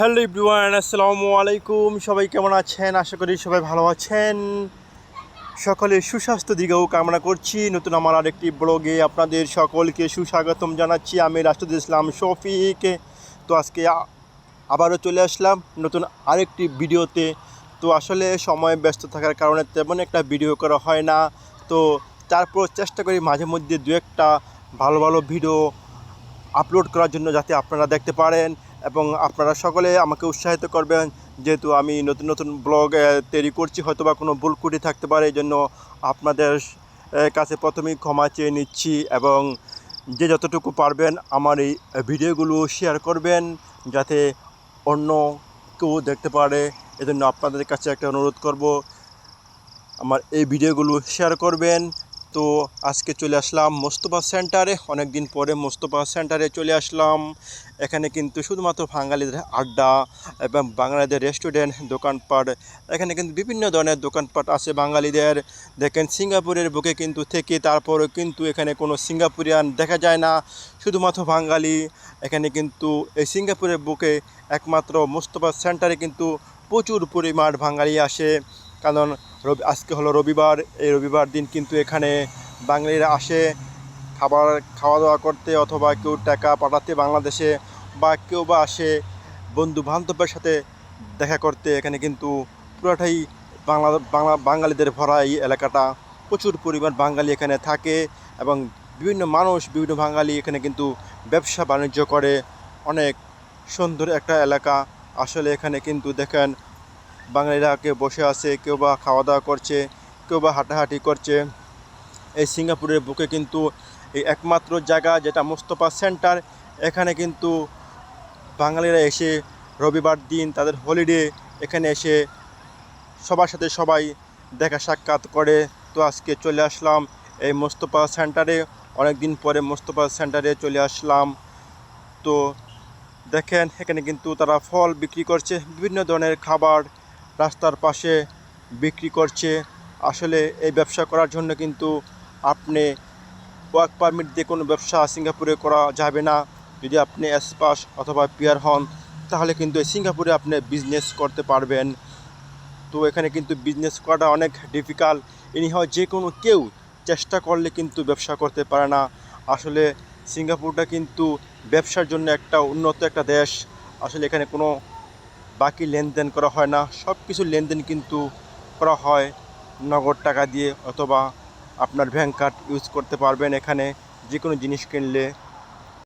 Hello everyone, আসসালামু আলাইকুম। সবাই কেমন আছেন? আশা করি সবাই ভালো আছেন। সকলে সুস্বাস্থ্য দিকেও কামনা করছি। নতুন আমার আরেকটি ব্লগে আপনাদের সকলকে সুস্বাগতম জানাচ্ছি। আমি রাষ্ট্রুল ইসলাম শফিক। তো আজকে আবারও চলে আসলাম নতুন আরেকটি ভিডিওতে। তো আসলে সময় ব্যস্ত থাকার কারণে তেমন একটা ভিডিও করা হয় না। তো তারপর চেষ্টা করি মাঝে মধ্যে দু একটা ভালো ভালো ভিডিও আপলোড করার জন্য, যাতে আপনারা দেখতে পারেন এবং আপনারা সকলে আমাকে উৎসাহিত করবেন। যেহেতু আমি নতুন নতুন ব্লগ তৈরি করছি, হয়তো বা কোনো ভুল ত্রুটি থাকতে পারে, এই জন্য আপনাদের কাছে প্রথমেই ক্ষমা চেয়ে নিচ্ছি। এবং যে যতটুকু পারবেন আমার এই ভিডিওগুলো শেয়ার করবেন, যাতে অন্য কেউ দেখতে পারে। এজন্য আপনাদের কাছে একটা অনুরোধ করব, আমার এই ভিডিওগুলো শেয়ার করবেন। তো আজকে চলে আসলাম মোস্তফা সেন্টারে, অনেক দিন পরে মোস্তফা সেন্টারে চলে আসলাম। এখানে কিন্তু শুধুমাত্র বাঙালিদের আড্ডা এবং বাঙালিদের রেস্টুরেন্ট, দোকানপাট, এখানে কিন্তু বিভিন্ন ধরনের দোকানপাট আছে বাঙালিদের। দেখেন সিঙ্গাপুরের বুকে কিন্তু থেকে তারপরে কিন্তু এখানে কোনো সিঙ্গাপুরিয়ান দেখা যায় না, শুধুমাত্র বাঙালি। এখানে কিন্তু এই সিঙ্গাপুরের বুকে একমাত্র মোস্তফা সেন্টারে কিন্তু প্রচুর পরিমাণ বাঙালি আসে। কারণ আজকে হলো রবিবার, এই রবিবার দিন কিন্তু এখানে বাঙালিরা আসে খাওয়া দাওয়া করতে, অথবা কেউ টাকা পাঠাতে বাংলাদেশে, বা কেউ বা আসে বন্ধু বান্ধবের সাথে দেখা করতে। এখানে কিন্তু পুরোটাই বাঙালিদের ভরা এই এলাকাটা। প্রচুর পরিমাণ বাঙালি এখানে থাকে এবং বিভিন্ন মানুষ, বিভিন্ন বাঙালি এখানে কিন্তু ব্যবসা বাণিজ্য করে। অনেক সুন্দর একটা এলাকা আসলে। এখানে কিন্তু দেখেন বাঙালিরা কেউ বসে আছে, কেউ বা খাওয়া দাওয়া করছে, কেউ বা হাঁটাহাঁটি করছে। এই সিঙ্গাপুরের বুকে কিন্তু এই একমাত্র জায়গা যেটা মোস্তফা সেন্টার। এখানে কিন্তু বাঙালিরা এসে রবিবার দিন তাদের হলিডে এখানে এসে সবার সাথে সবাই দেখা সাক্ষাৎ করে। তো আজকে চলে আসলাম এই মোস্তফা সেন্টারে, অনেক দিন পরে মোস্তফা সেন্টারে চলে আসলাম। তো দেখেন এখানে কিন্তু তারা ফল বিক্রি করছে, বিভিন্ন ধরনের খাবার রাস্তার পাশে বিক্রি করছে। আসলে এই ব্যবসা করার জন্য কিন্তু আপনি ওয়ার্ক পারমিট দিয়ে কোনো ব্যবসা সিঙ্গাপুরে করা যাবে না। যদি আপনি এসপাস অথবা পিআর হন, তাহলে কিন্তু এই সিঙ্গাপুরে আপনি বিজনেস করতে পারবেন। তো এখানে কিন্তু বিজনেস করাটা অনেক ডিফিকাল্ট। এনিহাও যে কোনো কেউ চেষ্টা করলে কিন্তু ব্যবসা করতে পারে না। আসলে সিঙ্গাপুরটা কিন্তু ব্যবসার জন্য একটা উন্নত একটা দেশ। আসলে এখানে কোনো বাকি লেনদেন করা হয় না, সব কিছু লেনদেন কিন্তু করা হয় নগদ টাকা দিয়ে, অথবা আপনার ব্যাংক কার্ড ইউজ করতে পারবেন এখানে যে কোনো জিনিস কিনলে।